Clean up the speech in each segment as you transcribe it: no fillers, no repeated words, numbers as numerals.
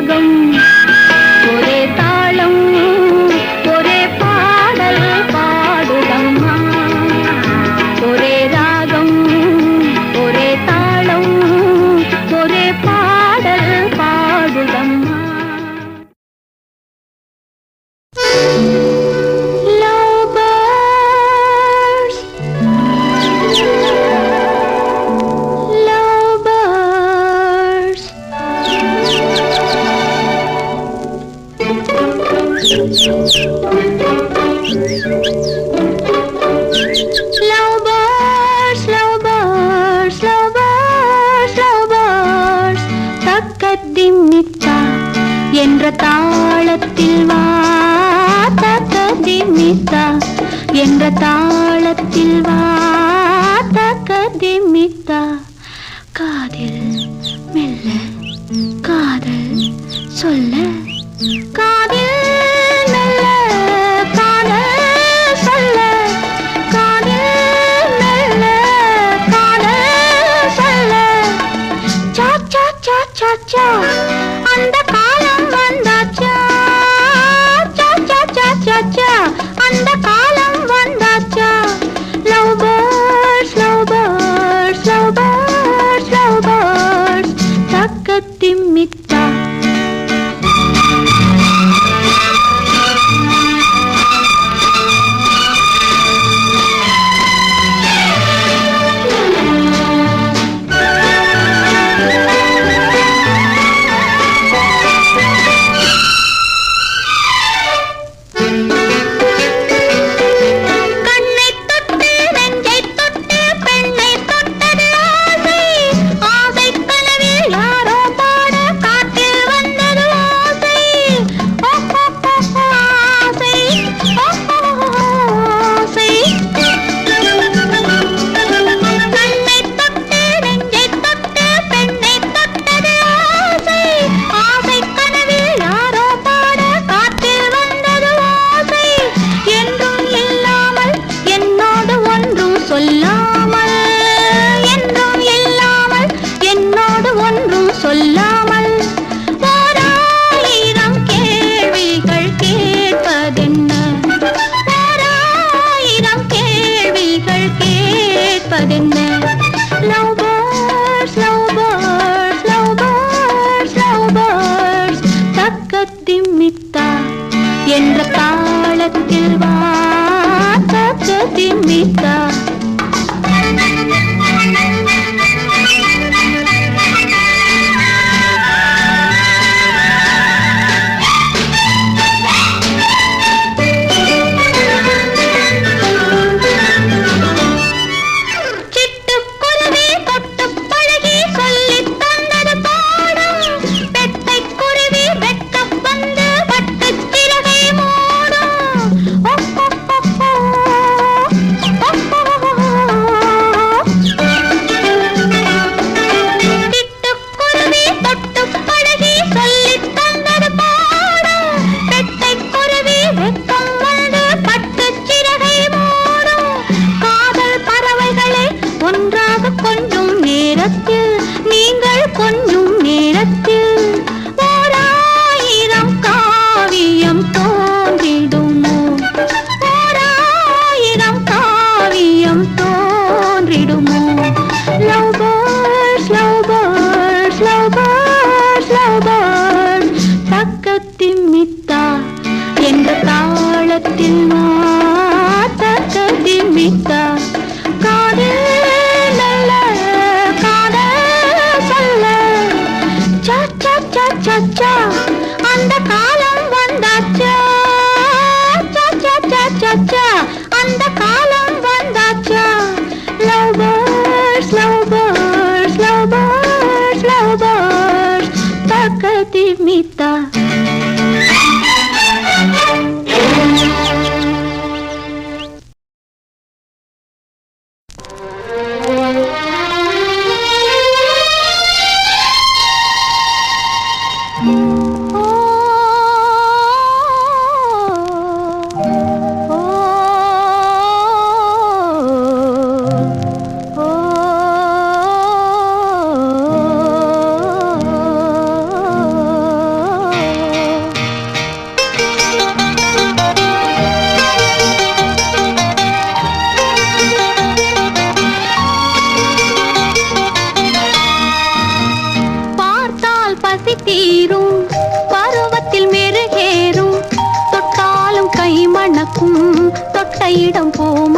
ராகம் ஒரே தாளம் ஒரே பாடல் பாடுதம்மா ஒரே ராகம் ஒரே தாளம் ஒரே பாடல் பாடுதம்மா என்ற தாளத்தில் வா தக்கதிமித்தா என்ற தாளத்தில் வா தக்கதிமித்தா காதில் மெல்ல காதல் சொல்ல காதில் மெல்ல காதல் சொல்ல காதில் மெல்ல காதல் சொல்ல சா சா சா சா சா அந்த காலம் வந்தாச்சா சா சா சா சா சா அந்த காலம் வந்தாச்சா love birds love birds love birds love birds தக்கதிமித்தா என்ற தாளத்தில் வா தக்கதிமித்தா என்ற தாளத்தில் வா தக்கதிமித்தா காதில் மெல்ல காதல் சொல்ல சா சா சா சா சா அந்த காலம் வந்தாச்சா சா சா சா சா சா அந்த காலம் வந்தாச்சா love birds love birds love birds love birds தக்கதிமித்தா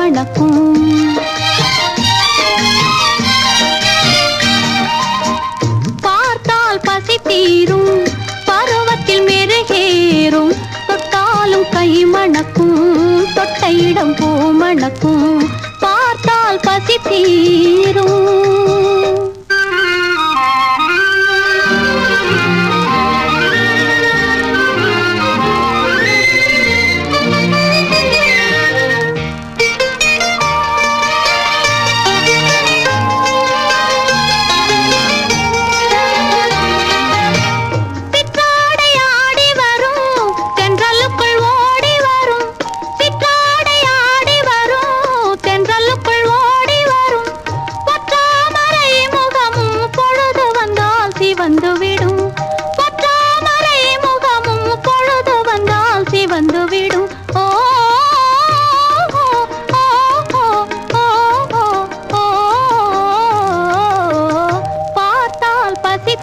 மணக்கும். பார்த்தால் பசி தீரும், பருவத்தில் மெருகேறும், தொட்டாலும் கை மணக்கும், தொட்ட இடம் பூ மணக்கும். பார்த்தால் பசி தீரும்.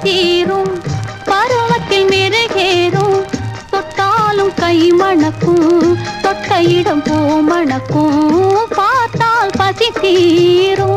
தீரும், பருவத்தில் மெருகேறும், தொட்டாலும் கை மணக்கும், தொட்ட இடம் பூ மணக்கும். பார்த்தால் பசி தீரும்.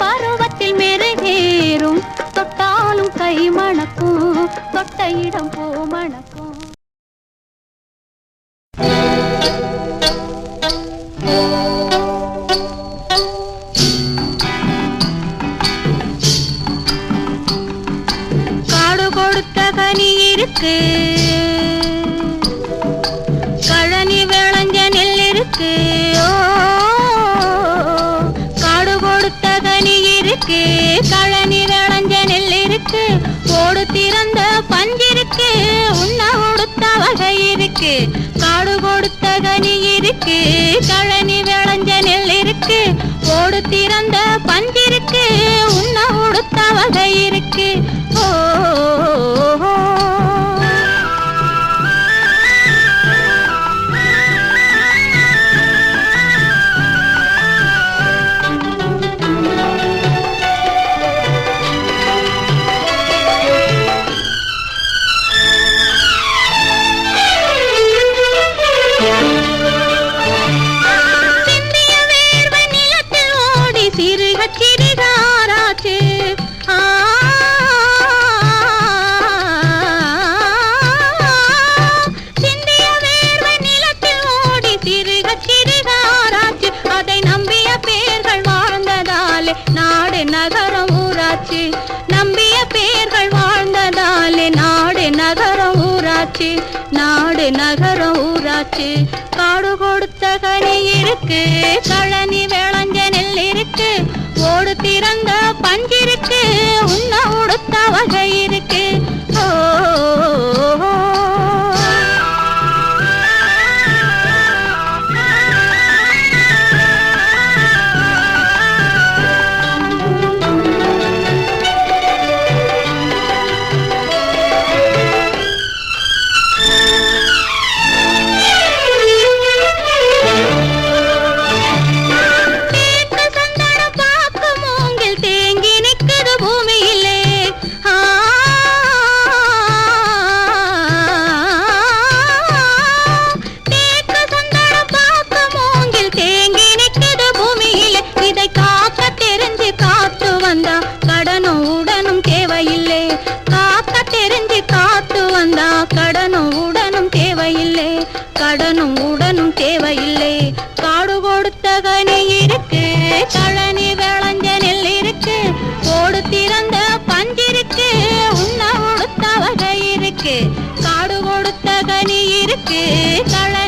பருவத்தில் மெருகேறும், தொட்டாலும் கை மணக்கும், தொட்ட இடம் பூ மணக்கும். காடு கொடுத்த கனி இருக்கு, கழனி விளைஞ்ச நெல் இருக்கு. கழனி விளைஞ்ச நெல் இருக்கு, ஓடு திறந்த பஞ்சிருக்கு, உண்ண உடுத்த வகை இருக்கு. காடு கொடுத்த கனி இருக்கு, கழனி விளைஞ்ச நெல் இருக்கு, ஓடு திறந்த பஞ்சிருக்கு, உண்ண உடுத்த வகை இருக்கு. ஓ நகரம் ஊராட்சி, நம்பிய பேர்கள் வாழ்ந்ததாலே நாடு நகரம் ஊராட்சி, நாடு நகரம் ஊராட்சி. காடு கொடுத்த கனி இருக்கு, கழனி விளைஞ்ச நெல் இருக்கு, ஓடு திறந்த பஞ்சிருக்கு, உண்ண உடுத்த வகை இருக்கு. ஓ கடனும் உடனும் தேவையில்லை. காடு கொடுத்த கனி இருக்கு, கழனி விளைஞ்ச நெல் இருக்கு, கோடு திறந்த பஞ்சிருக்கு, உண்ண உடுத்த வகை இருக்கு. காடு கொடுத்த கனி இருக்கு, கழனி